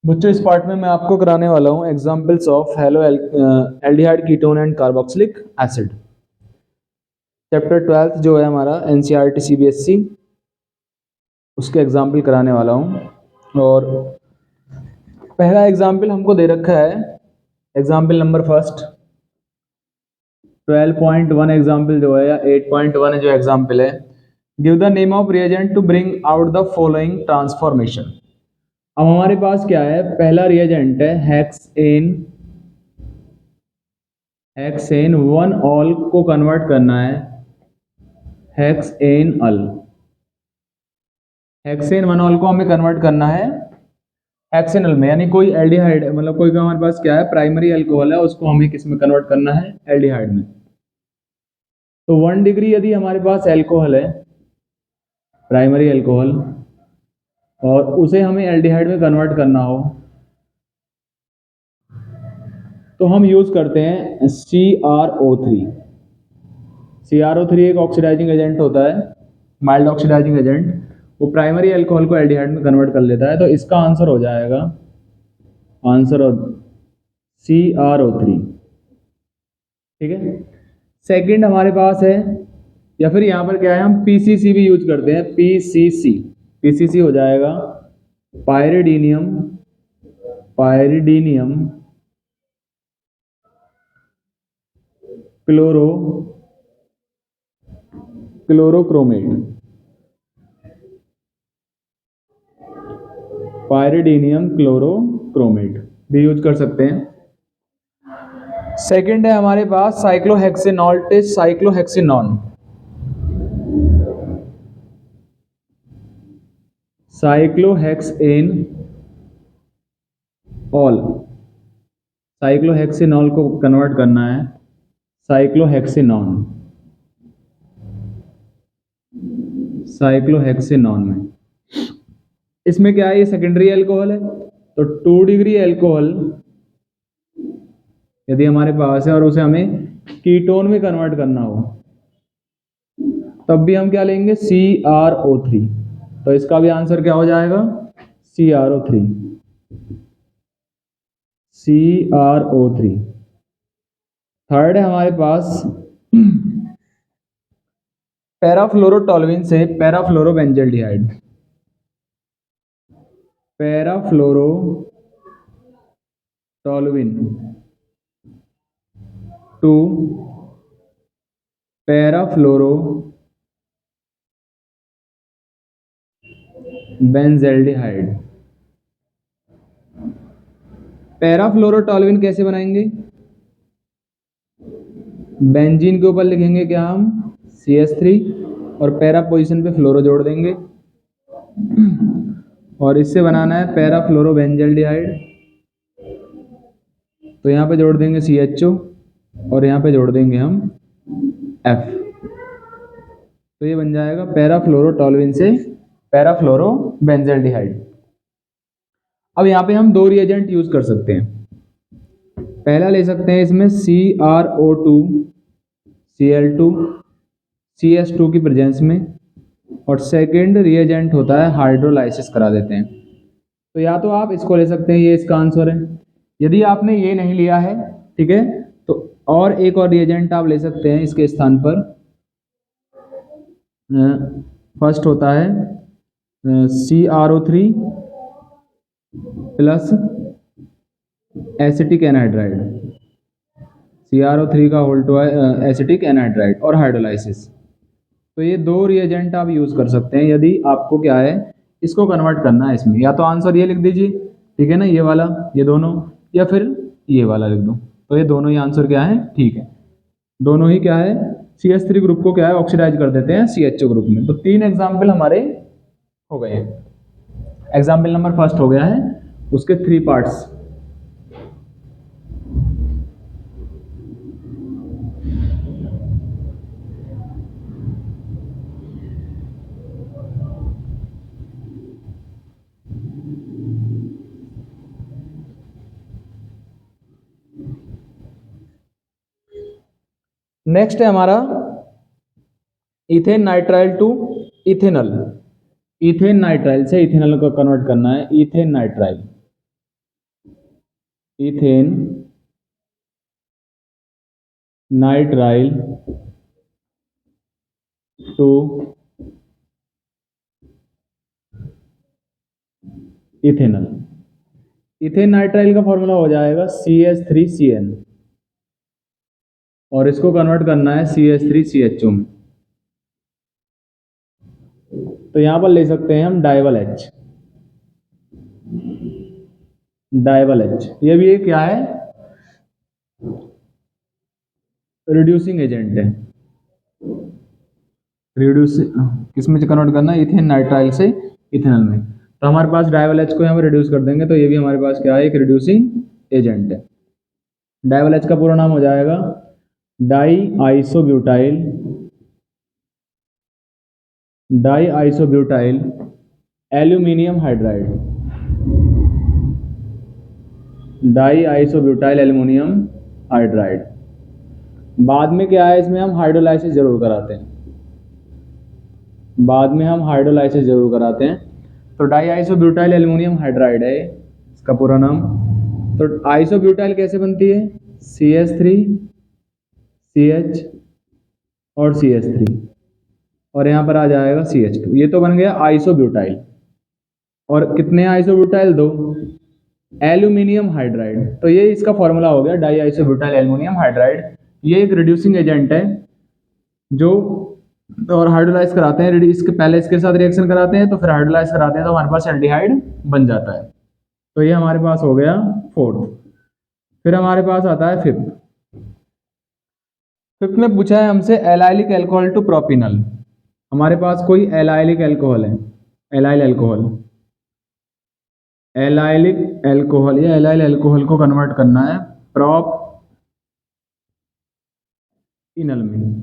बच्चों इस पार्ट में मैं आपको कराने वाला हूँ examples of hello aldehyde ketone and carboxylic acid. Chapter 12 जो है हमारा एनसीईआरटी सीबीएसई, उसके एग्जाम्पल कराने वाला हूँ। और पहला एग्जाम्पल हमको दे रखा है, एग्जाम्पल नंबर फर्स्ट 12.1 एग्जाम्पल जो है या 8.1 जो एग्जाम्पल है, give the name of reagent to bring out the following transformation. अब हमारे पास क्या है, पहला रिएजेंट है हेक्सेन। हेक्सेन वन ऑल को कन्वर्ट करना है hexanal. Hexane one ol को हमें कन्वर्ट करना है हेक्सेनल में, यानी कोई एल्डिहाइड मतलब कोई हमारे पास क्या है प्राइमरी अल्कोहल है, उसको हमें किस में कन्वर्ट करना है, एल्डिहाइड में। तो 1 डिग्री यदि हमारे पास अल्कोहल है, प्राइमरी अल्कोहल, और उसे हमें एल्डिहाइड में कन्वर्ट करना हो तो हम यूज करते हैं CrO3। CrO3 एक ऑक्सीडाइजिंग एजेंट होता है, माइल्ड ऑक्सीडाइजिंग एजेंट। वो प्राइमरी अल्कोहल को एल्डिहाइड में कन्वर्ट कर लेता है। तो इसका आंसर हो जाएगा आंसर ऑफ CrO3। ठीक है। सेकंड हमारे पास है, या फिर यहां पर क्या है, हम PCC भी यूज करते हैं। PCC हो जाएगा पायरिडीनियम क्लोरोक्रोमेट। पायरिडीनियम क्लोरोक्रोमेट भी यूज कर सकते हैं। सेकंड है हमारे पास साइक्लोहेक्सेनॉल्ट, साइक्लोहेक्सेनॉन। साइक्लोहेक्सेन ऑल, साइक्लोहेक्सेनॉल को कन्वर्ट करना है साइक्लोहेक्सेनॉन, साइक्लोहेक्सेनॉन में। इसमें क्या है, ये सेकेंडरी अल्कोहल है। तो 2 डिग्री अल्कोहल यदि हमारे पास है और उसे हमें कीटोन में कन्वर्ट करना हो तब भी हम क्या लेंगे, CrO3। तो इसका भी आंसर क्या हो जाएगा, CrO3। थर्ड है हमारे पास पैराफ्लोरोटोल्विन से पैराफ्लोरोबेंजल्डिहाइड। पैराफ्लोरोटोल्विन टू पैराफ्लोरोबेंजल्डिहाइड। पैराफ्लोरोटोल्विन कैसे बनाएंगे, बेंजीन के ऊपर लिखेंगे क्या हम, CH3, और पैरा पोजीशन पे फ्लोरो जोड़ देंगे और इससे बनाना है पैराफ्लोरोबेंजल्डिहाइड। तो यहाँ पे जोड़ देंगे CHO और यहाँ पे जोड़ देंगे हम F। तो ये बन जाएगा पैराफ्लोरोटोल्विन से पैराफ्लोरोबेंजल्डिहाइड। अब यहाँ पे हम 2 रिएजेंट यूज कर सकते हैं। पहला ले सकते हैं इसमें CrO2 Cl2 CS2 की प्रेजेंस में, और सेकेंड रिएजेंट होता है हाइड्रोलाइसिस करा देते हैं। तो या तो आप इसको ले सकते हैं, ये इसका आंसर है। यदि आपने ये नहीं लिया है, ठीक है, तो और एक और रिएजेंट आप ले सकते हैं इसके स्थान पर। फर्स्ट होता है CrO3 plus acetic anhydride, CrO3 का होल टू एसिटिक एनहाइड्राइड और हाइड्रोलाइसिस। तो ये 2 रिएजेंट आप यूज कर सकते हैं यदि आपको क्या है, इसको कन्वर्ट करना है इसमें। या तो आंसर ये लिख दीजिए, ठीक है ना, ये वाला, ये दोनों, या फिर ये वाला लिख दो। तो ये दोनों ही आंसर क्या है, ठीक है। दोनों ही क्या है, CH3 ग्रुप को क्या है, ऑक्सीडाइज कर देते हैं CHO ग्रुप में। तो 3 एग्जाम्पल हमारे हो गए हैं। एग्जाम्पल नंबर फर्स्ट हो गया है, उसके 3 पार्ट्स। नेक्स्ट है हमारा ethane nitrile to ethanal. Ethane nitrile से इथेनल को कन्वर्ट करना है, ethane nitrile. Ethane nitrile to ethanol. Ethane nitrile का फॉर्मूला हो जाएगा CH3CN और इसको कन्वर्ट करना है CH3CHO में। तो यहां पर ले सकते हैं हम डाइवल H। डाइवल H ये भी एक क्या है, रिड्यूसिंग एजेंट है। रिड्यूस किस में कन्वर्ट करना है, इथेन नाइट्राइल से इथेनॉल में। तो हमारे पास डाइवल H को यहाँ पर रिड्यूस कर देंगे तो ये भी हमारे पास क्या है, एक रिड्यूसिंग एजेंट है। डाइवल H का पूरा नाम हो जाएगा die isobutyl aluminium hydride. Die isobutyl aluminium hydride. बाद में क्या है, इसमें हम हाइड्रोलाइसिस जरूर कराते हैं, बाद में हम हाइड्रोलाइसिस जरूर कराते हैं। तो डाई आइसोब्यूटाइल एल्यूमिनियम हाइड्राइड है इसका पूरा नाम। तो आइसोब्यूटाइल कैसे बनती है, CH3 CH और CH3 और यहाँ पर आ जाएगा CH2। ये तो बन गया आइसोब्यूटाइल। और कितने आइसोब्यूटाइल, दो। एल्यूमिनियम हाइड्राइड, तो ये इसका फॉर्मूला हो गया डाई आइसोब्यूटाइल एल्यूमिनियम हाइड्राइड। ये एक रिड्यूसिंग एजेंट है जो और हाइड्रोलाइज कराते हैं। इसके पहले इसके साथ रिएक्शन कराते हैं तो फिर हाइड्रोलाइज कराते हैं तो हमारे पास एल्डिहाइड बन जाता है। तो ये हमारे पास हो गया फोर्थ। फिर हमारे पास आता है फिफ्थ। फिफ्थ में पूछा है हमसे एलाइलिक अल्कोहल टू प्रोपिनल। हमारे पास कोई एलाइलिक अल्कोहल है, एलाइल अल्कोहल, एलाइलिक अल्कोहल या एलाइल अल्कोहल को कन्वर्ट करना है प्रोपिनल में।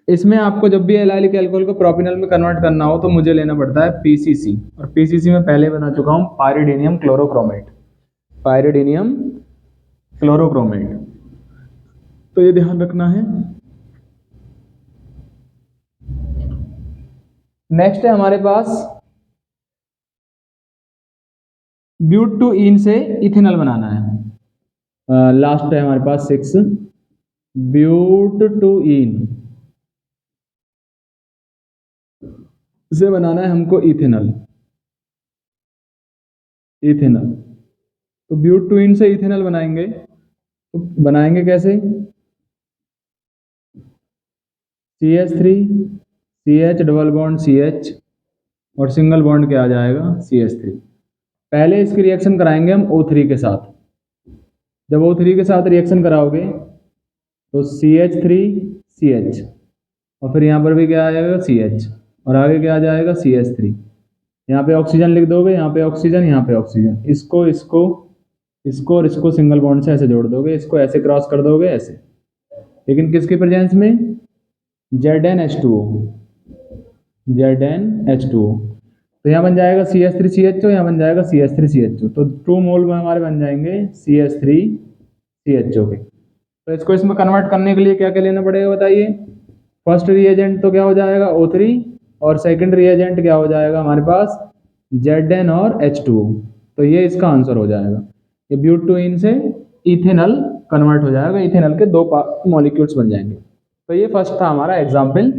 इसमें आपको जब भी एलाइलिक अल्कोहल को प्रोपिनल में कन्वर्ट करना हो तो मुझे लेना पड़ता है PCC, और PCC में पहले बना चुका हूं पायरिडीनियम क्लोरोक्रोमेट, पायरिडीनियम क्लोरोक्रोमेट। तो ये ध्यान रखना है। नेक्स्ट है हमारे पास ब्यूटूइन से इथेनॉल बनाना है। लास्ट है हमारे पास 6, ब्यूटूइन से बनाना है हमको इथेनॉल। इथेनॉल तो ब्यूटूइन से इथेनॉल बनाएंगे, तो बनाएंगे कैसे, CH3 CH double bond CH और सिंगल बॉन्ड क्या आ जाएगा CH3। पहले इसकी रिएक्शन कराएंगे हम O3 के साथ। जब O3 के साथ रिएक्शन कराओगे तो CH3CH और फिर यहाँ पर भी क्या आ जाएगा CH और आगे क्या आ जाएगा CH3। यहाँ पे ऑक्सीजन लिख दोगे, यहाँ पे ऑक्सीजन, यहाँ पे ऑक्सीजन। इसको इसको इसको और इसको सिंगल बॉन्ड से ऐसे जोड़ दोगे, इसको ऐसे क्रॉस कर दोगे ऐसे, लेकिन किसके प्रेजेंस में, ZnH2O, ZnH2O। तो यहाँ बन जाएगा CH3CHO, यहाँ बन जाएगा CH3CHO। तो 2 मोल में हमारे बन जाएंगे CH3CHO के। तो इसको इसमें कन्वर्ट करने के लिए क्या क्या लेना पड़ेगा बताइए। फर्स्ट रिएजेंट तो क्या हो जाएगा O3 और सेकंड रिएजेंट क्या हो जाएगा हमारे पास Zn और H2O। तो ये इसका आंसर हो जाएगा। ये ब्यूटूइन से इथेनॉल कन्वर्ट हो जाएगा, इथेनॉल के 2 मॉलिक्यूल्स बन जाएंगे। तो ये फर्स्ट था हमारा एग्जाम्पल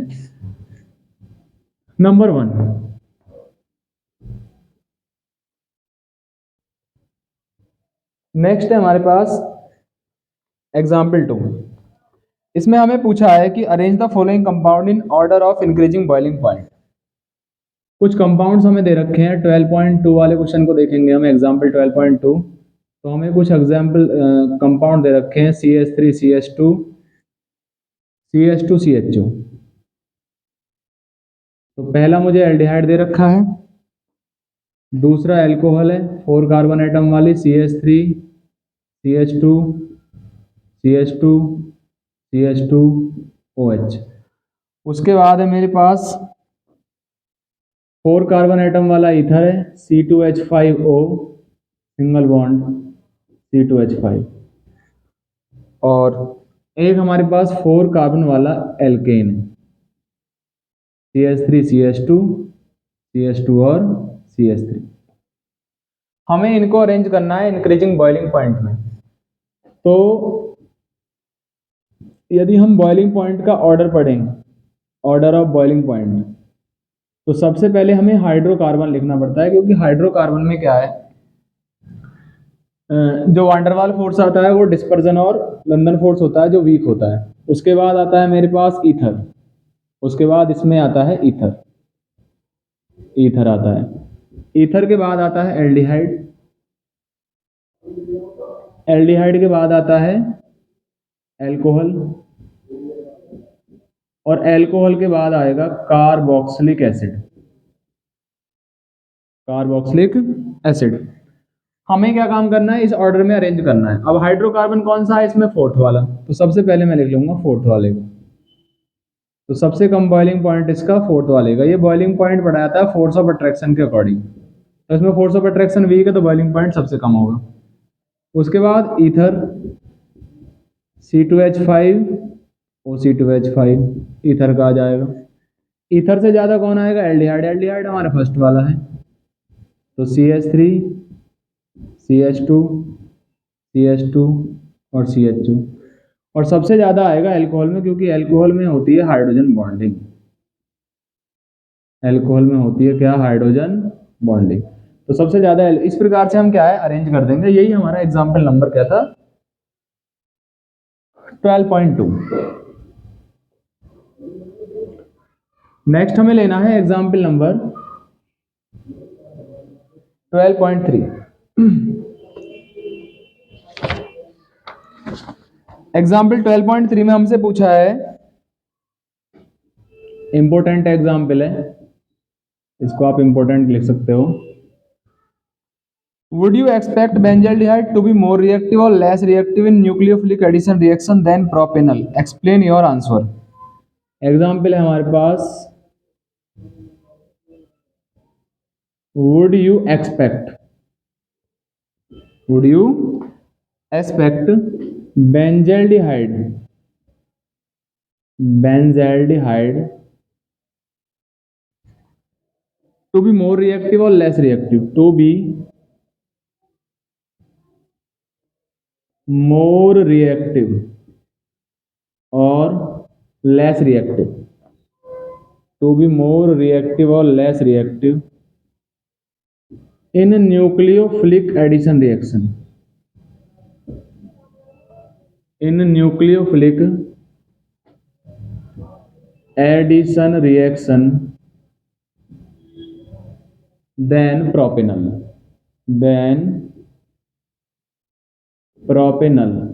नंबर 1। नेक्स्ट है हमारे पास एग्जाम्पल 2। इसमें हमें पूछा है कि arrange the following compound in order of increasing boiling point. कुछ कंपाउंड्स हमें दे रखे हैं। 12.2 वाले क्वेश्चन को देखेंगे हम, एग्जाम्पल 12.2। तो हमें कुछ एग्जाम्पल कंपाउंड दे रखे हैं CH3CH2 CH2CHO। तो पहला मुझे एल्डिहाइड दे रखा है, दूसरा अल्कोहल है 4 कार्बन एटम वाली CH3 CH2 CH2 CH2 OH। उसके बाद है मेरे पास 4 कार्बन एटम वाला ईथर है C2H5O सिंगल बॉन्ड C2H5, और एक हमारे पास 4 कार्बन वाला एल्केन है CH3 CH2 CH2 और CH3। हमें इनको अरेंज करना है इंक्रीजिंग बॉइलिंग पॉइंट में। तो यदि हम बॉइलिंग पॉइंट का ऑर्डर पढ़ें, ऑर्डर ऑफ बॉइलिंग पॉइंट, तो सबसे पहले हमें हाइड्रोकार्बन लिखना पड़ता है, क्योंकि हाइड्रोकार्बन में क्या है, जो वांडरवाल फोर्स आता है वो डिस्पर्जन और लंदन फोर्स होता है जो वीक होता है। उसके बाद आता है मेरे पास ईथर, उसके बाद इसमें आता है ईथर, ईथर आता है। ईथर के बाद आता है एल्डिहाइड, एल्डिहाइड के बाद आता है एल्कोहल, और एल्कोहल के बाद आएगा कार्बोक्सिलिक एसिड, कार्बोक्सिलिक एसिड। हमें क्या काम करना है, इस ऑर्डर में अरेंज करना है। अब हाइड्रोकार्बन कौन सा है इसमें, फोर्थ वाला, तो सबसे पहले मैं लिख लूंगा फोर्थ वाले को। तो सबसे कम बॉइलिंग पॉइंट इसका फोर्थ वाले का। ये बॉइलिंग पॉइंट बढ़ाया था फोर्स ऑफ अट्रैक्शन के अकॉर्डिंग, तो इसमें फोर्स ऑफ अट्रैक्शन वीक है तो बॉइलिंग पॉइंट सबसे कम होगा। उसके बाद ether C2H5 O C2H5 ether का आ जाएगा। ईथर से ज़्यादा कौन आएगा, एल्डिहाइड, एल्डिहाइड हमारा फर्स्ट वाला है, तो CH3 CH2 CH2 और CH2। और सबसे ज़्यादा आएगा एल्कोहल में, क्योंकि एल्कोहल में होती है हाइड्रोजन बॉन्डिंग, एल्कोहल में होती है क्या, हाइड्रोजन बॉन्डिंग। तो सबसे ज़्यादा इस प्रकार से हम क्या है अरेंज कर देंगे। यही हमारा एग्जाम्पल नंबर क्या था, 12.2। नेक्स्ट हमें लेना है एग्जाम्पल नंबर 12.3। एग्जाम्पल 12.3 में हमसे पूछा है, इंपोर्टेंट एग्जाम्पल है, इसको आप इंपोर्टेंट लिख सकते हो। Would you expect benzaldehyde to be more reactive or less reactive in nucleophilic addition reaction than propanol? Explain your answer. Example है हमारे पास, would you expect benzaldehyde to be more reactive or less reactive, to be more reactive or less reactive, to be more reactive or less reactive in nucleophilic addition reaction, in nucleophilic addition reaction than propanol,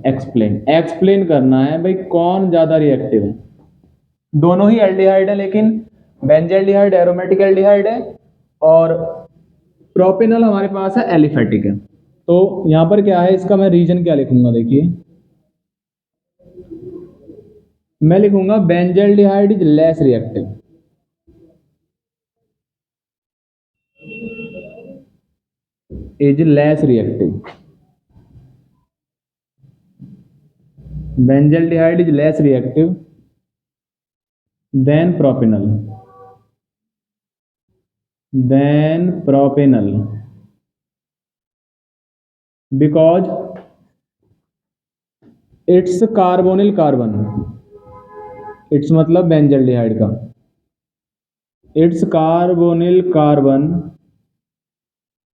explain करना है भाई कौन ज्यादा reactive है। दोनों ही aldehyde है, लेकिन benzaldehyde aromatic aldehyde है और प्रोपेनल हमारे पास है एलिफेटिक है। तो यहां पर क्या है, इसका मैं रीजन क्या लिखूंगा, देखिए मैं लिखूंगा benzaldehyde is less reactive, is less reactive, benzaldehyde is less reactive than propanal, because its carbonyl carbon, its मतलब बेंजल्डिहाइड का, its carbonyl carbon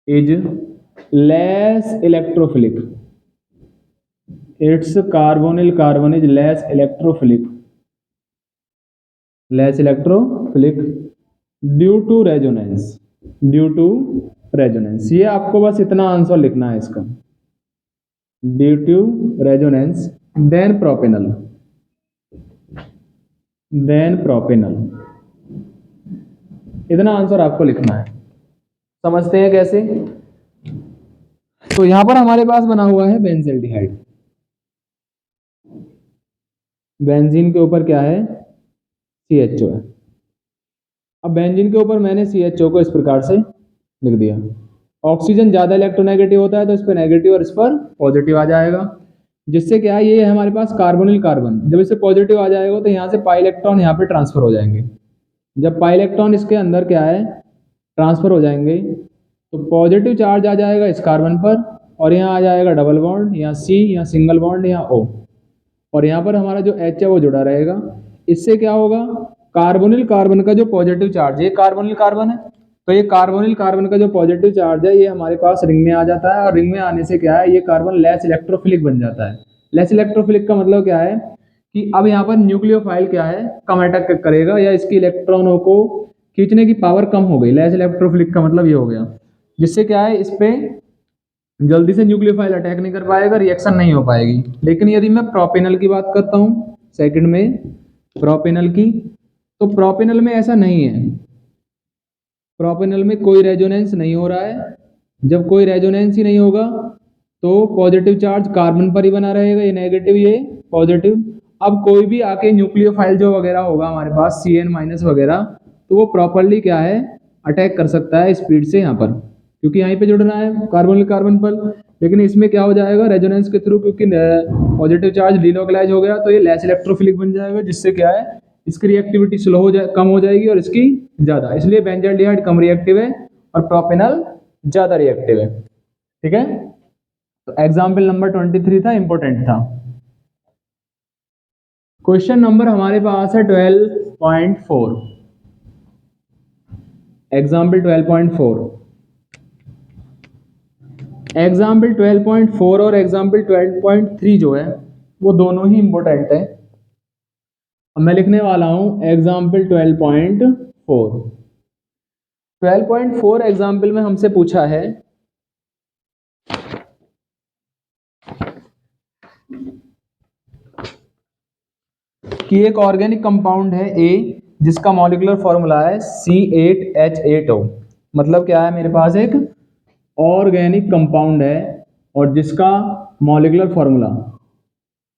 is less electrophilic, its carbonyl carbon is less electrophilic due to resonance, ये आपको बस इतना answer लिखना है इसका, due to resonance than propanal, इतना आंसर आपको लिखना है। समझते हैं कैसे, तो यहां पर हमारे पास बना हुआ है बेंजल्डिहाइड, बेंजीन के ऊपर क्या है, CHO है। अब बेंजीन के ऊपर मैंने CHO को इस प्रकार से लिख दिया। ऑक्सीजन ज्यादा इलेक्ट्रोनेगेटिव होता है तो इस पर नेगेटिव और इस पर पॉजिटिव आ जाएगा, जिससे क्या है, ये है हमारे पास कार्बोनिल कार्बन, जब इससे पॉजिटिव आ जाएगा तो यहाँ से पाई इलेक्ट्रॉन यहाँ पे ट्रांसफर हो जाएंगे। जब पाई इलेक्ट्रॉन इसके अंदर क्या है ट्रांसफर हो जाएंगे तो पॉजिटिव चार्ज आ जाएगा इस कार्बन पर और यहाँ आ जाएगा डबल बॉन्ड, यहाँ C, यहाँ सिंगल बॉन्ड, यहाँ O, और यहाँ पर हमारा जो H है वो जुड़ा रहेगा। इससे क्या होगा, कार्बोनिल कार्बन का जो पॉजिटिव चार्ज है, ये कार्बोनिल कार्बन है, तो ये कार्बोनिल कार्बन का जो पॉजिटिव चार्ज है ये हमारे पास रिंग में आ जाता है, और रिंग में आने से क्या है, ये कार्बन लेस इलेक्ट्रोफिलिक बन जाता है। लेस इलेक्ट्रोफिलिक का मतलब क्या है कि अब यहाँ पर न्यूक्लियोफाइल क्या है, कम अटैक करेगा, या इसकी इलेक्ट्रॉनों को खींचने की पावर कम हो गई। लेस इलेक्ट्रोफिलिक का मतलब ये हो गया, जिससे क्या है, इस पे जल्दी से न्यूक्लियोफाइल अटैक नहीं कर पाएगा, रिएक्शन नहीं हो पाएगी। लेकिन यदि मैं प्रोपेनल की बात करता हूँ सेकंड में, प्रोपेनल की, तो प्रोपेनल में ऐसा नहीं है। प्रोपेनल में कोई रेजोनेंस नहीं हो रहा है। जब कोई रेजोनेंस ही नहीं होगा तो पॉजिटिव चार्ज कार्बन पर ही बना रहेगा, ये नेगेटिव ये पॉजिटिव। अब कोई भी आके न्यूक्लियोफाइल जो वगैरह होगा हमारे पास CN- वगैरह, तो वो प्रॉपरली क्या है, अटैक कर सकता है स्पीड से यहाँ पर, क्योंकि यहीं पे जुड़ना है कार्बन कार्बन पर। लेकिन इसमें क्या हो जाएगा, रेजोनेंस के थ्रू, क्योंकि पॉजिटिव चार्ज डिलोकलाइज हो गया तो ये लेस इलेक्ट्रोफिलिक बन जाएगा, जिससे क्या है, इसकी रिएक्टिविटी स्लो हो जाए, कम हो जाएगी, और इसकी ज़्यादा। इसलिए बेंजल्डिहाइड कम रिएक्टिव है और प्रोपेनल ज़्यादा रिएक्टिव है। ठीक है, तो एग्जाम्पल नंबर 23 था, इंपॉर्टेंट था। क्वेश्चन नंबर हमारे पास है 12.4, एग्जाम्पल 12.4। एग्जाम्पल 12.4 और एग्जाम्पल 12.3 जो है वो दोनों ही इंपॉर्टेंट है। अब मैं लिखने वाला हूं एग्जाम्पल 12.4। 12.4 एग्जाम्पल में हमसे पूछा है कि एक ऑर्गेनिक कंपाउंड है A, जिसका मॉलिक्यूलर फॉर्मूला है C8H8O। मतलब क्या है, मेरे पास एक ऑर्गेनिक कंपाउंड है और जिसका मॉलिक्यूलर फॉर्मूला,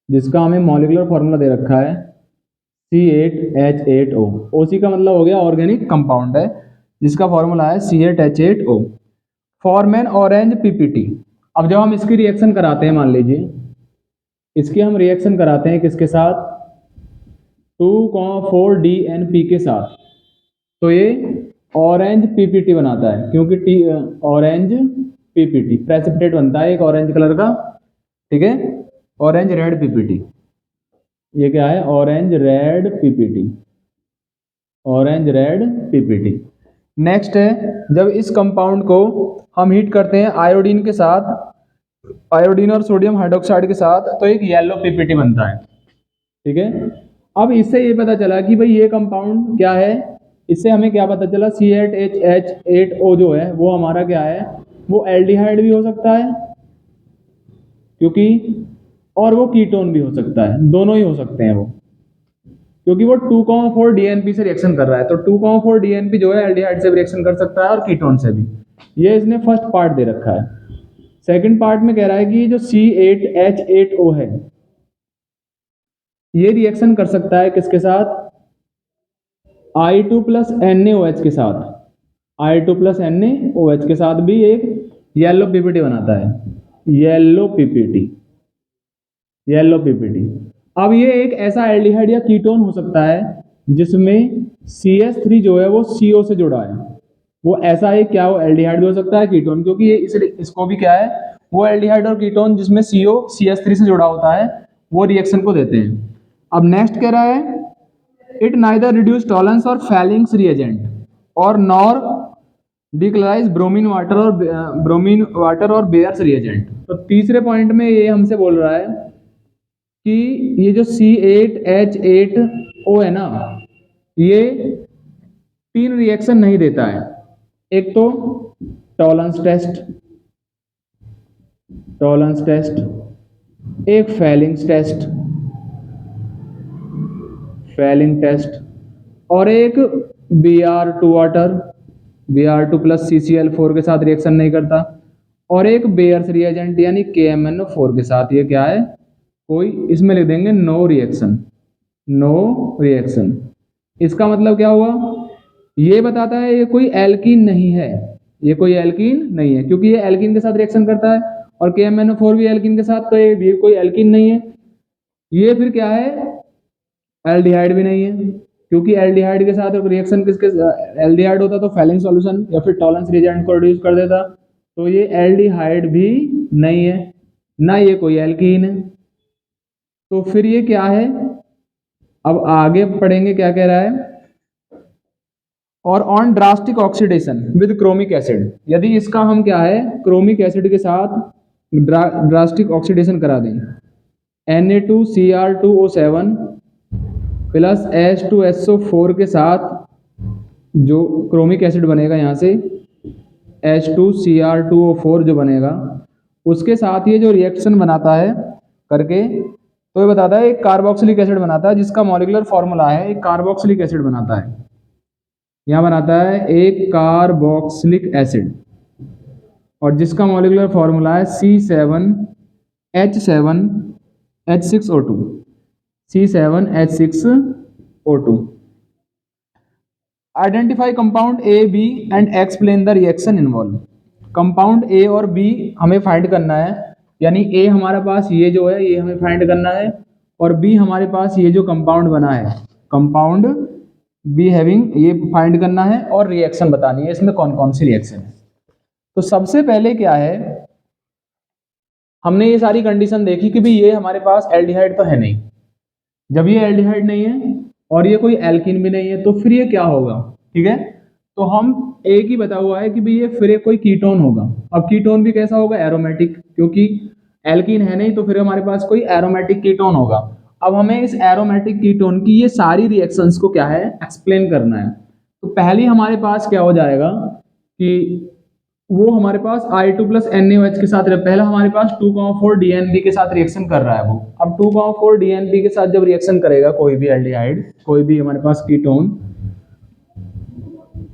जिसका हमें मॉलिक्यूलर फॉर्मूला दे रखा है C8H8O। OC का मतलब हो गया ऑर्गेनिक कंपाउंड है जिसका फॉर्मूला है C8H8O। Form an orange PPT। अब जब हम इसकी रिएक्शन कराते हैं, मान लीजिए इसकी हम रिएक्शन कराते हैं किसके साथ, 2,4-DNP के साथ, तो ये ऑरेंज PPT बनाता है, क्योंकि ऑरेंज PPT प्रेसिपिटेट बनता है एक ऑरेंज कलर का। ठीक है, ऑरेंज रेड PPT, ये क्या है, orange red PPT, orange red PPT। Next है, जब इस कंपाउंड को हम हीट करते हैं आयोडीन के साथ, आयोडीन और सोडियम हाइड्रोक्साइड के साथ, तो एक येलो PPT बनता है। ठीक है, अब इससे ये पता चला कि भाई ये कंपाउंड क्या है, इससे हमें क्या पता चला, C8H8O जो है वो हमारा क्या है, वो एल्डिहाइड भी हो सकता है, क्योंकि, और वो कीटोन भी हो सकता है, दोनों ही हो सकते हैं वो, क्योंकि वो 2,4-DNP से रिएक्शन कर रहा है। तो 2,4-DNP जो है एल्डिहाइड से भी रिएक्शन कर सकता है और कीटोन से भी। ये इसने फर्स्ट पार्ट दे रखा है। सेकंड पार्ट में कह रहा है कि जो C8H8O है ये रिएक्शन कर सकता है किसके साथ, I2 + NaOH के साथ, I2 + NaOH के साथ भी एक येलो PPT बनाता है, येलो PPT, येलो PPT। अब ये एक ऐसा एल्डिहाइड या कीटोन हो सकता है जिसमें CH3 जो है वो CO से जुड़ा है। वो ऐसा है, क्या वो एल्डिहाइड भी हो सकता है, कीटोन, क्योंकि ये इसको भी क्या है, वो एल्डिहाइड और कीटोन जिसमें CO CH3 से जुड़ा होता है वो रिएक्शन को देते हैं। अब नेक्स्ट कह रहा है, इट नाइदर रिड्यूस टॉलेंस और फैलिंग्स रिएजेंट और नॉर डिक्लोराइज ब्रोमीन वाटर और बेयर्स रिएजेंट। तो तीसरे पॉइंट में ये हमसे बोल रहा है कि ये जो C8H8O है ना, ये 3 रिएक्शन नहीं देता है। एक तो टॉलेंस टेस्ट, टॉलेंस टेस्ट, एक फैलिंग्स टेस्ट, फैलिंग टेस्ट, और एक Br2 वाटर, Br2 + CCl4 के साथ रिएक्शन नहीं करता, और एक बेयर्स रिएजेंट यानी KMnO4 के साथ। ये क्या है, कोई, इसमें लिख देंगे नो रिएक्शन, नो रिएक्शन। इसका मतलब क्या हुआ, ये बताता है ये कोई एल्कीन नहीं है, ये कोई एल्कीन नहीं है, क्योंकि ये एल्कीन के साथ रिएक्शन करता है और KMnO4 भी एल्कीन के साथ, तो ये भी कोई एल्कीन नहीं है। ये फिर क्या है, एल्डिहाइड भी नहीं है। क्योंकि एल्डिहाइड के साथ रिएक्शन किसके, एल्डिहाइड होता तो फैलिंग सॉल्यूशन या फिर टॉलेंस रिएजेंट को रिड्यूस कर देता, तो ये एल्डिहाइड भी नहीं है, ना ये कोई एल्कीन है, तो फिर ये क्या है। अब आगे पढ़ेंगे क्या कह रहा है। और on drastic oxidation with chromic acid, यदि इसका हम क्या है क्रोमिक एसिड के साथ ड्रास्टिक ऑक्सीडेशन करा दें, Na2Cr2O7 प्लस H2SO4 के साथ जो क्रोमिक एसिड बनेगा यहाँ से H2Cr2O4 जो बनेगा, उसके साथ ये जो रिएक्शन बनाता है करके, तो ये बताता है एक कार्बोक्सिलिक एसिड बनाता है जिसका मॉलिक्यूलर फॉर्मूला है, एक कार्बोक्सिलिक एसिड बनाता है, यहाँ बनाता है एक कार्बोक्सिलिक एसिड, और जिसका मॉलिक्यूलर फॉर्मूला है C7H6O2, C7H6O2। Identify compound A B and explain the reaction involve. Compound A और बी हमें फाइंड करना है, यानी ए हमारे पास ये जो है ये हमें फाइंड करना है, और बी हमारे पास ये जो कंपाउंड बना है कंपाउंड बी हैविंग, ये फाइंड करना है और रिएक्शन बतानी है इसमें कौन कौन सी रिएक्शन है। तो सबसे पहले क्या है, हमने ये सारी कंडीशन देखी कि भाई ये हमारे पास एल्डिहाइड तो है नहीं, जब ये एल्डिहाइड नहीं है और ये कोई एल्कीन भी नहीं है, तो फिर ये क्या होगा, ठीक है। तो हम एक ही बता हुआ है कि भाई ये फिर कोई कीटोन होगा। अब कीटोन भी कैसा होगा, एरोमेटिक, क्योंकि एल्कीन है नहीं तो फिर हमारे पास कोई एरोमेटिक कीटोन होगा। अब हमें इस एरोमेटिक कीटोन की ये सारी रिएक्शंस को क्या है एक्सप्लेन करना है। तो पहले हमारे पास क्या हो जाएगा कि वो हमारे पास I2 + NaOH के साथ, पहला हमारे पास 2,4 DNP के साथ रिएक्शन कर रहा है वो। अब 2,4 DNP के साथ जब रिएक्शन करेगा कोई भी एल्डिहाइड, कोई भी हमारे पास कीटोन,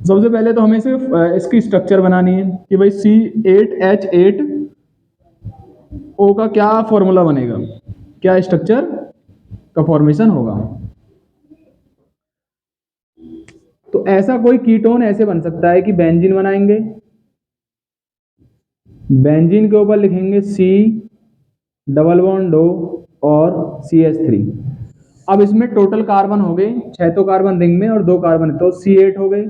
सबसे पहले तो हमें सिर्फ इसकी स्ट्रक्चर बनानी है कि भाई C8H8O का क्या फॉर्मूला बनेगा, क्या स्ट्रक्चर का फॉर्मेशन होगा। तो ऐसा कोई कीटोन ऐसे बन सकता है कि बेंजीन बनाएंगे, बेंजीन के ऊपर लिखेंगे C डबल बॉन्ड O और CH3। अब इसमें टोटल कार्बन हो गए 6 तो कार्बन रिंग में और 2 कार्बन, तो C8 हो गए,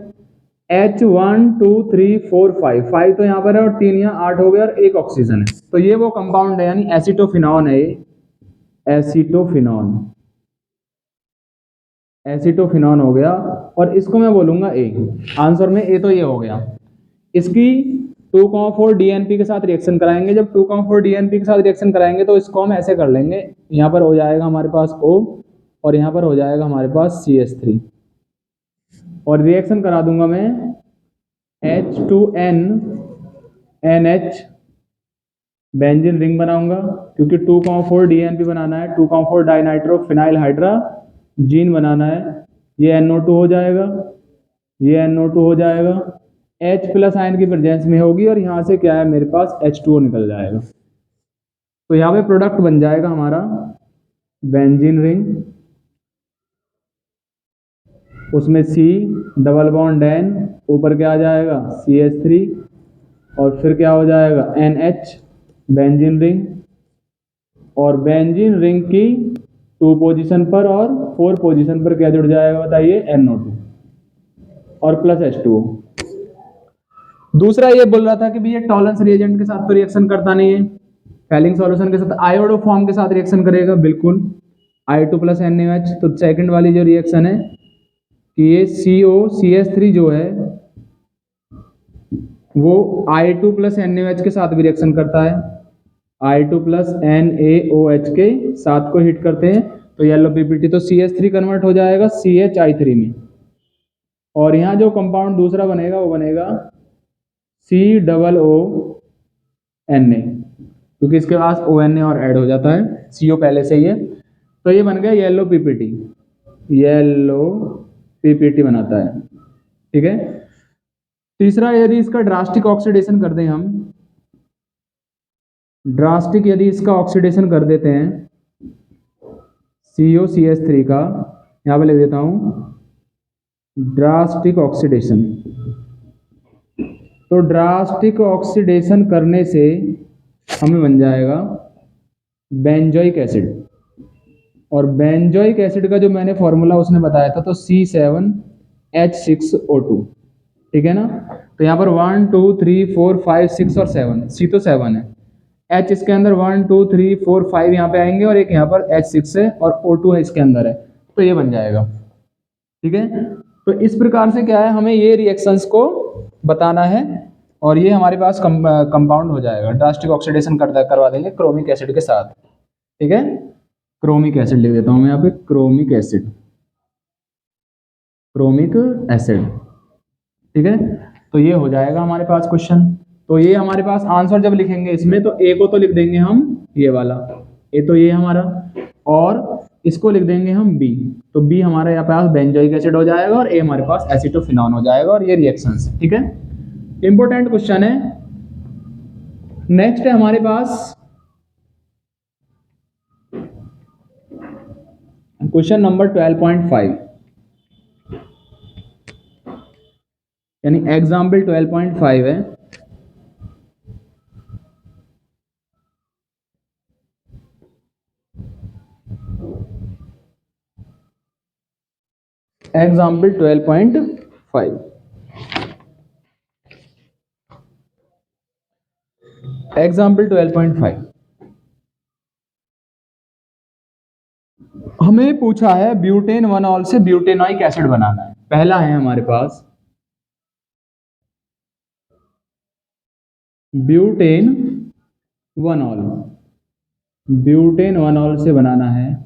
H1 2 3 4 5 तो यहाँ पर है और 3 यहाँ 8 हो गए और एक ऑक्सीजन है। तो ये वो कंपाउंड है, यानी एसिटोफिनॉन है, ये एसिटोफिनॉन हो गया, और इसको मैं बोलूंगा ए। आंसर में ए तो ये हो गया। इसकी 2,4 DNP के साथ रिएक्शन कराएंगे, जब 2,4 DNP के साथ रिएक्शन कराएंगे तो इसको हम ऐसे कर लेंगे, यहाँ पर हो जाएगा हमारे पास O और यहाँ पर हो जाएगा हमारे पास CH3, और रिएक्शन करा दूंगा मैं H2NNH, बेंजीन रिंग बनाऊंगा क्योंकि 2,4 DNP बनाना है, 2,4 डाइनाइट्रो फिनाइल हाइड्रोजीन बनाना है, ये NO2 हो जाएगा, ये NO2 हो जाएगा, H+ आयन की प्रेजेंस में होगी और यहाँ से क्या है मेरे पास H2O निकल जाएगा। तो यहाँ पे प्रोडक्ट बन जाएगा हमारा बेंजीन रिंग, उसमें C डबल बॉन्ड N, ऊपर क्या आ जाएगा CH3, और फिर क्या हो जाएगा NH, बेंजीन रिंग, और बेंजीन रिंग की 2 पोजीशन पर और 4 पोजीशन पर क्या जुड़ जाएगा बताइए, NO2 और प्लस H2O। दूसरा ये बोल रहा था कि भैया टॉलेंस रिएजेंट के साथ तो रिएक्शन करता नहीं है, फैलिंग सॉल्यूशन के साथ आयोडो फॉर्म के साथ रिएक्शन करेगा, बिल्कुल I2 + NaOH। तो सेकंड वाली जो रिएक्शन है कि ये COCH3 जो है वो I2 + NaOH के साथ भी रिएक्शन करता है, I2 + NaOH के साथ को हिट करते हैं तो येलो पीपीटी, तो CH3 कन्वर्ट हो जाएगा CHI3 में, और यहाँ जो कंपाउंड दूसरा बनेगा वो बनेगा COONA, क्योंकि इसके पास ONA और ऐड हो जाता है, CO पहले से ही है, तो ये बन गया येलो पीपीटी, येलो पीपीटी बनाता है, ठीक है। तीसरा, यदि इसका ड्रास्टिक ऑक्सीडेशन कर दें हम, ड्रास्टिक यदि इसका ऑक्सीडेशन कर देते हैं COCH3 का, यहाँ पे लिख देता हूँ ड्रास्टिक ऑक्सीडेशन, तो ड्रास्टिक ऑक्सीडेशन करने से हमें बन जाएगा बेंजोइक एसिड, और बेंजोइक एसिड का जो मैंने फॉर्मूला उसने बताया था, तो C7H6O2, ठीक है ना। तो यहाँ पर 1 2 3 4 5 6 और 7, C तो 7 है, H इसके अंदर 1 2 3 4 5 यहाँ पे आएंगे और एक यहाँ पर H6 है और O2 है इसके अंदर है, तो ये बन जाएगा, ठीक है। तो इस प्रकार से क्या है, हमें ये रिएक्शंस को बताना है और ये हमारे पास कंपाउंड हो जाएगा, ड्रास्टिक ऑक्सीडेशन करवा देंगे क्रोमिक एसिड के साथ, ठीक है। क्रोमिक एसिड लिख देता हूँ मैं यहाँ पे, क्रोमिक एसिड, क्रोमिक एसिड, ठीक है। तो ये हो जाएगा हमारे पास क्वेश्चन। तो ये हमारे पास आंसर जब लिखेंगे इसमें, तो ए को तो लिख देंगे हम ये वाला, ए तो ये हमारा, और इसको लिख देंगे हम बी, तो बी हमारे यहाँ पास बेंजोइक एसिड हो जाएगा और ए हमारे पास एसीटोफिनॉन हो जाएगा, और ये रिएक्शंस, ठीक है। इंपॉर्टेंट क्वेश्चन है। नेक्स्ट है हमारे पास क्वेश्चन नंबर 12.5, यानी एग्जाम्पल 12.5 है। एग्जाम्पल 12.5, एग्जाम्पल 12.5 हमें पूछा है ब्यूटेन 1ऑल से ब्यूटेनोइक एसिड बनाना है। पहला है हमारे पास ब्यूटेन 1ऑल, ब्यूटेन 1ऑल से बनाना है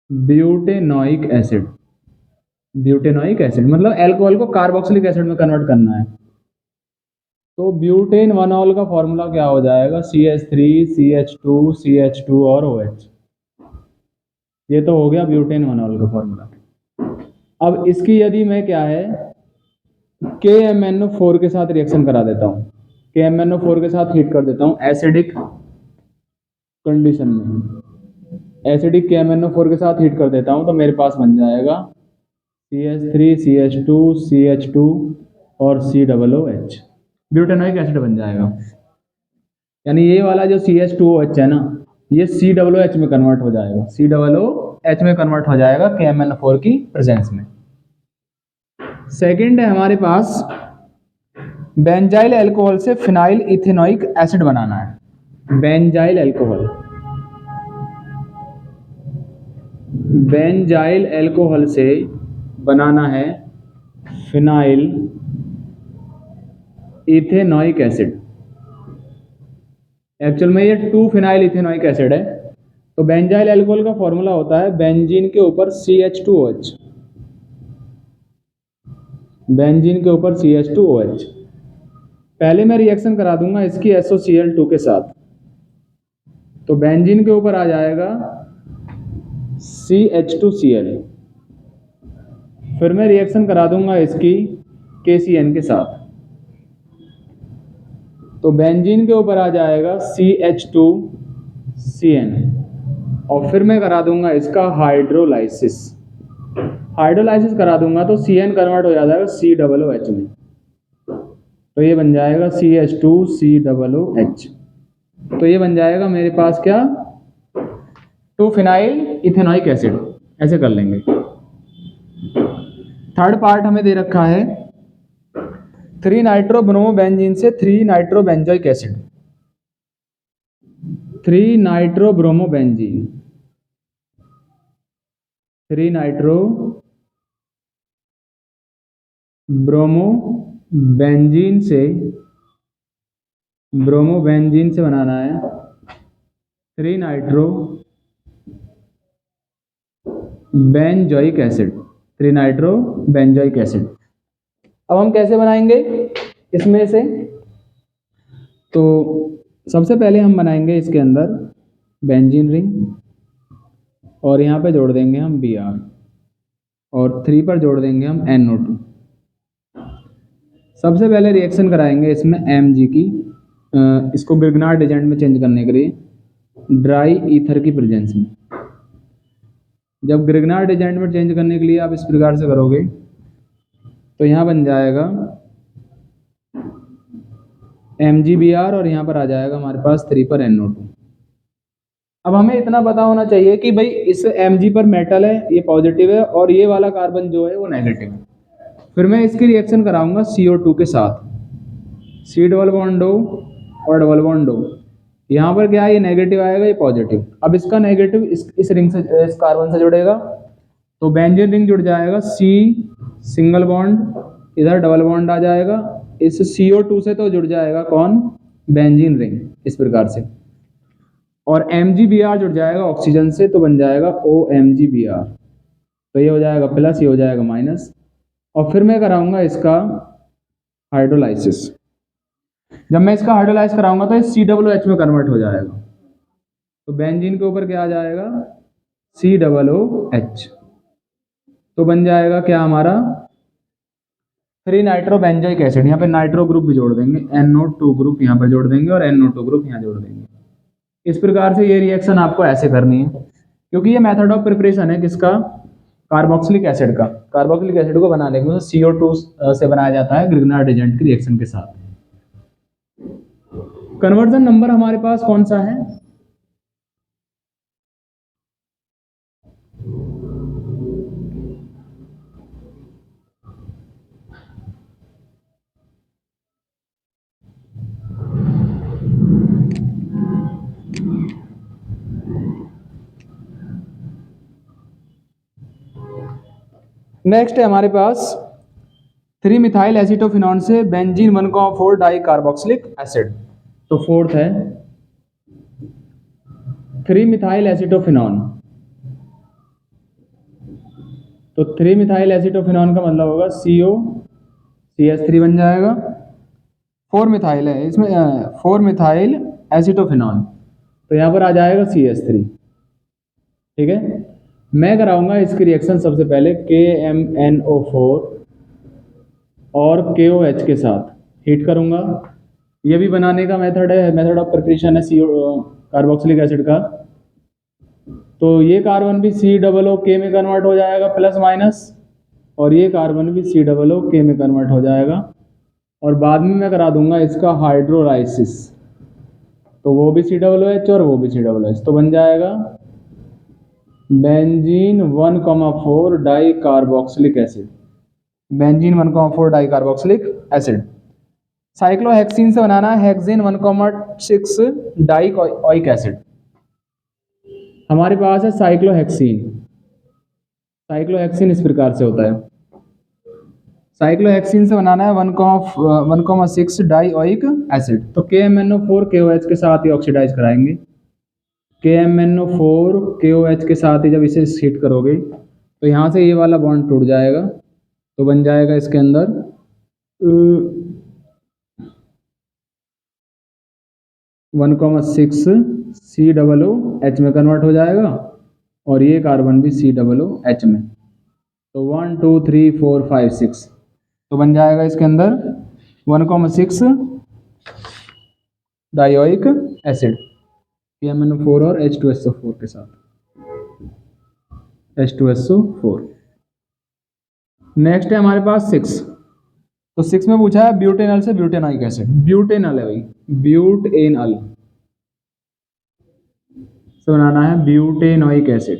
ब्यूटेनोइक एसिड, ब्यूटेनोइक एसिड मतलब अल्कोहल को कार्बोक्सिलिक एसिड में कन्वर्ट करना है। तो ब्यूटेन 1ऑल का फॉर्मूला क्या हो जाएगा, CH3 CH2 CH2 और OH, ये तो हो गया ब्यूटेन 1ऑल का फॉर्मूला। अब इसकी यदि मैं क्या है KMnO4 के साथ रिएक्शन करा देता हूँ, KMnO4 के साथ हीट कर देता हूँ एसिडिक कंडीशन में, एसिडिक KMnO4 के साथ हीट कर देता हूँ, तो मेरे पास बन जाएगा CH3 CH2 CH2 और COOH, ब्यूटेनोइक एसिड बन जाएगा। यानी ये वाला जो CH2OH है ना, ये COOH में कन्वर्ट हो जाएगा, COOH में कन्वर्ट हो जाएगा KMnO4 की प्रेजेंस में। सेकंड है हमारे पास बेंजाइल अल्कोहल से फिनाइल इथेनोइक एसिड बनाना है। बेंजाइल अल्कोहल, बेंजाइल अल्कोहल से बनाना है फिनाइल इथेनोइक एसिड। एक्चुअल में ये 2 फिनाइल इथेनोइक एसिड है। तो बेंजाइल अल्कोहल का फॉर्मूला होता है बेंजीन के ऊपर CH2OH, बेंजीन के ऊपर CH2OH। पहले मैं रिएक्शन करा दूंगा इसकी SOCl2 के साथ, तो बेंजीन के ऊपर आ जाएगा CH2Cl, फिर मैं रिएक्शन करा दूंगा इसकी KCN के साथ, तो बेंजीन के ऊपर आ जाएगा CH2CN, और फिर मैं करा दूंगा इसका हाइड्रोलाइसिस, हाइड्रोलाइसिस करा दूंगा तो CN कन्वर्ट हो जाएगा COOH में, तो ये बन जाएगा CH2COOH। तो ये बन जाएगा मेरे पास क्या, 2 फिनाइल इथेनोइक एसिड, ऐसे कर लेंगे। थर्ड पार्ट हमें दे रखा है 3 नाइट्रोब्रोमोबेंजीन से 3 नाइट्रोबेंजोइक एसिड, 3 नाइट्रोब्रोमोबेंजीन, 3 नाइट्रोब्रोमोबेंजीन से, ब्रोमोबेंजीन से बनाना है 3 नाइट्रोबेंजोइक एसिड, 3 नाइट्रोबेंजोइक एसिड। अब हम कैसे बनाएंगे इसमें से, तो सबसे पहले हम बनाएंगे इसके अंदर बेंजीन रिंग, और यहाँ पे जोड़ देंगे हम Br, और 3 पर जोड़ देंगे हम NO2। सबसे पहले रिएक्शन कराएंगे इसमें Mg की, इसको ग्रिग्नार्ड एजेंट में चेंज करने के लिए ड्राई ईथर की प्रेजेंस में। जब ग्रिग्नार्ड एजेंट में चेंज करने के लिए आप इस प्रकार से करोगे, तो यहाँ बन जाएगा MgBr, और यहाँ पर आ जाएगा हमारे पास 3 पर NO2। अब हमें इतना पता होना चाहिए कि भाई इस Mg पर मेटल है, ये पॉजिटिव है, और ये वाला कार्बन जो है वो नेगेटिव है। फिर मैं इसकी रिएक्शन कराऊंगा CO2 के साथ, C डबल बॉन्ड O और डबल बॉन्ड O। यहाँ पर क्या है, ये नेगेटिव आएगा, ये पॉजिटिव। अब इसका नेगेटिव इस रिंग से, इस कार्बन से जुड़ेगा, तो बेंजीन रिंग जुड़ जाएगा, C सिंगल बॉन्ड, इधर डबल बॉन्ड आ जाएगा, इस CO2 से तो जुड़ जाएगा कौन, बेंजीन रिंग, इस प्रकार से। और MgBr जुड़ जाएगा ऑक्सीजन से, तो बन जाएगा OMgBr। तो ये हो जाएगा प्लस, ये हो जाएगा माइनस। और फिर मैं कराऊंगा इसका हाइड्रोलाइसिस। जब मैं इसका हाइड्रोलाइज कराऊंगा तो COOH में कन्वर्ट हो जाएगा। तो बेंजीन के ऊपर क्या आ जाएगा, COOH। तो बन जाएगा क्या हमारा 3 नाइट्रो बेंजोइक एसिड। यहाँ पे नाइट्रो ग्रुप भी जोड़ देंगे, NO2 ग्रुप यहाँ पर जोड़ देंगे और NO2 ग्रुप यहाँ जोड़ देंगे। इस प्रकार से ये रिएक्शन आपको ऐसे करनी है, क्योंकि ये मेथड ऑफ प्रिपरेशन है किसका, कार्बोक्सिलिक एसिड का। कार्बोक्सिलिक एसिड को बनाने के लिए CO2 से बनाया जाता है ग्रिग्नार्ड एजेंट की रिएक्शन के साथ। कन्वर्जन नंबर हमारे पास कौन सा है, नेक्स्ट है हमारे पास 3 मिथाइल एसिटोफिनॉन से बेंजीन 1,4 डाई कार्बोक्सिलिक एसिड। तो फोर्थ है 3 मिथाइल एसिटोफिनॉन। तो 3 मिथाइल एसिटोफिनॉन का मतलब होगा COCH3 बन जाएगा। 4 मिथाइल है इसमें, 4 मिथाइल एसिटोफिनॉन, तो यहाँ पर आ जाएगा CH3। ठीक है, मैं कराऊंगा इसकी रिएक्शन सबसे पहले KMNO4 और KOH के साथ हीट करूंगा। ये भी बनाने का मेथड है, मेथड ऑफ प्रिपरेशन है कार्बोक्सिलिक एसिड का। तो ये कार्बन भी COOK में कन्वर्ट हो जाएगा प्लस माइनस, और ये कार्बन भी COOK में कन्वर्ट हो जाएगा। और बाद में मैं करा दूंगा इसका हाइड्रोलाइसिस, तो वो भी COOH और वो भी COOH, तो बन जाएगा benzene 1,4 di carboxylic acid. Benzene 1,4 di carboxylic acid. Cyclohexene से बनाना है हेक्सेन 1,6 डाई ओइक एसिड। हमारे पास है साइक्लोहेक्सीन। साइक्लोहेक्सीन इस प्रकार से होता है, साइक्लोहेक्सीन से बनाना है 1,6 डाई ओइक एसिड। तो KMNO4 KOH के साथ ही ऑक्सीडाइज कराएंगे। KMNO4 KOH के साथ ही जब इसे हीट करोगे तो यहाँ से ये वाला बॉन्ड टूट जाएगा, तो बन जाएगा इसके अंदर 1,6 COOH में कन्वर्ट हो जाएगा, और ये कार्बन भी COOH में। तो 1 2 3 4 5 6, तो बन जाएगा इसके अंदर 1,6 डाइओइक एसिड KMNO4 और H2SO4 के साथ, H2SO4। नेक्स्ट है हमारे पास 6। तो 6 में पूछा है ब्यूटेनॉल से ब्यूटेनॉइक एसिड। ब्यूटेनॉल है भाई, ब्यूटेनॉल से बनाना है ब्यूटेनॉइक एसिड।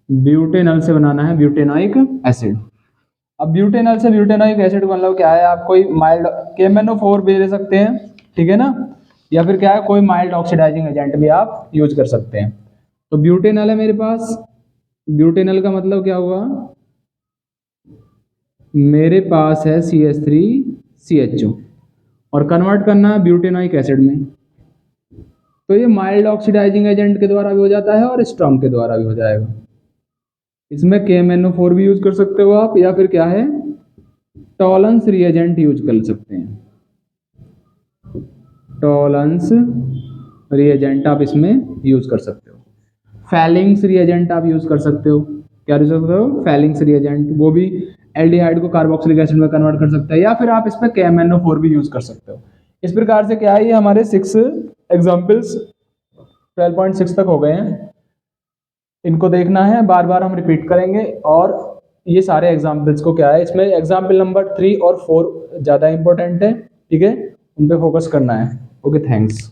ब्यूटेनॉल से बनाना है ब्यूटेनॉइक एसिड। अब ब्यूटेनॉल से ब्यूटेनॉइक एसिड मतलब क्या है, आप कोई माइल्ड KMNO4 भी ले सकते हैं, ठीक है ना, या फिर क्या है कोई माइल्ड ऑक्सीडाइजिंग एजेंट भी आप यूज कर सकते हैं। तो ब्यूटेनॉल है मेरे पास। ब्यूटेनॉल का मतलब क्या हुआ, मेरे पास है CH3CHO और कन्वर्ट करना है ब्यूटेनॉइक एसिड में। तो ये माइल्ड ऑक्सीडाइजिंग एजेंट के द्वारा भी हो जाता है और स्ट्रॉन्ग के द्वारा भी हो जाएगा। इसमें KMNO4 भी यूज कर सकते हो आप, या फिर क्या है टॉलन्स रिएजेंट यूज कर सकते हैं। टॉलन्स रिएजेंट आप इसमें यूज कर सकते हो। फैलिंग्स रिएजेंट आप यूज कर सकते हो। क्या यूज कर सकते हो, फैलिंग्स रिएजेंट, वो भी एल्डिहाइड को कार्बोक्सिलिक एसिड में कन्वर्ट कर सकता है, या फिर आप इसमें KMNO4 भी यूज कर सकते हो। इस प्रकार से क्या है, ये हमारे 6 एग्जाम्पल्स 12.6 तक हो गए हैं। इनको देखना है, बार बार हम रिपीट करेंगे। और ये सारे एग्जाम्पल्स को क्या है, इसमें एग्जाम्पल नंबर 3 और 4 ज़्यादा इंपॉर्टेंट है, ठीक है, उन पे फोकस करना है। Okay, thanks.